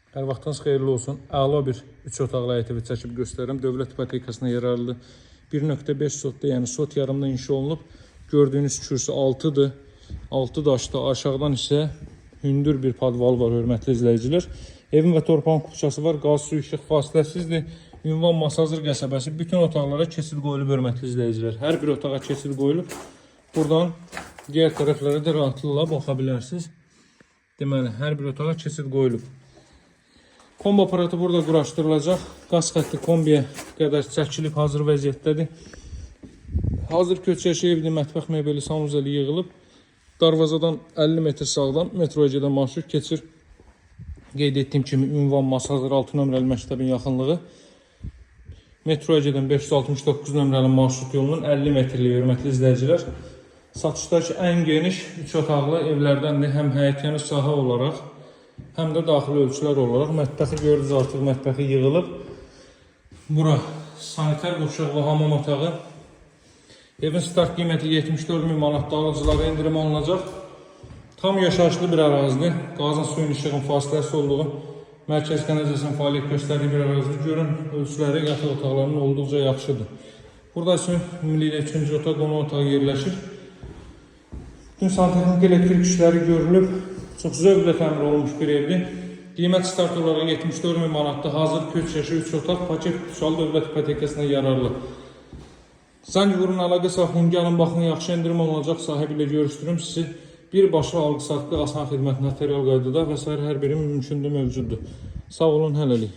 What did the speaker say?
Hər vaxtınız xeyirli olsun. Əla bir 3 otaqlı həyət evi çəkib göstərirəm. Dövlət ipotekasına yararlı 1.5 sotda, yəni sot yarımda inşa olunub. Gördüyünüz kürsü 6'dır. 6 daşda, aşağıdan isə hündür bir padval var, hörmətli izləyicilər. Evin və torpağın kupçası var, qaz, su, işıq fasiləsizdir. Ünvan Masazır qəsəbəsi. Bütün otaqlara keçid qoyulub, hörmətli izləyicilər. Hər bir otağa keçid qoyulub. Buradan digər tərəflərə də rahatlıqla baxa bilərsiniz. Deməli, hər bir otağa keçid qoyulub. Kombi aparatı burada quraşdırılacaq. Qaz xətti kombiyə qədər çəkilib, hazır vəziyyətdədir. Hazır köçəşi evdir, mətbəx mebeli, sanuzeli yığılıb. Darvazadan 50 metr sağdan metroya gedən marşrut keçir. Qeyd etdiyim kimi ünvan Masazır 6 nömrəli məktəbin yaxınlığı. Metroya gedən 569 nömrəli marşrut yolunun 50 metrlik, hörmətli izləyicilər. Satışdakı ən geniş 3 otaqlı evlərdəndir. Həm həyətyanı sahə olaraq, həm də daxili ölçülər olaraq. Mətbəxi gördünüz, artıq mətbəxi yığılıb. Bura sanitar qurşaq və hamam otağı. Evin start qiyməti 74.000 manatda, alıcılara indirim alınacaq. Tam yaşayışlı bir ərazidir. Qazın, suyun, işığın fasiləsi olduğu, mərkəz kanalizasiyanın fəaliyyət göstərdiyi bir ərazidir. Görün, ölçüləri yataq otaqlarının olduqca yaxşıdır. Burada üçün ümumilikdə 2-ci otaq, qonaq otağı yerləşir. Bütün santexnik elektrik işləri görülüb. Çox zövqlə təmir olunmuş bir evdir. Qiymət start olaraq 74.000 manatda, hazır köçəşi 3 otaq, paket tutuşalı dövlət ipotekasına yararlı. Zəng vurun, əlaqə saxlayın, gəlin baxın, yaxşı indirim olunacaq, sahibi ilə görüşdürüm sizi. Birbaşa alqı-satqı, asan xidmət, notarial qaydada və s. hər biri mümkündür, mövcuddur. Sağ olun, hələlik.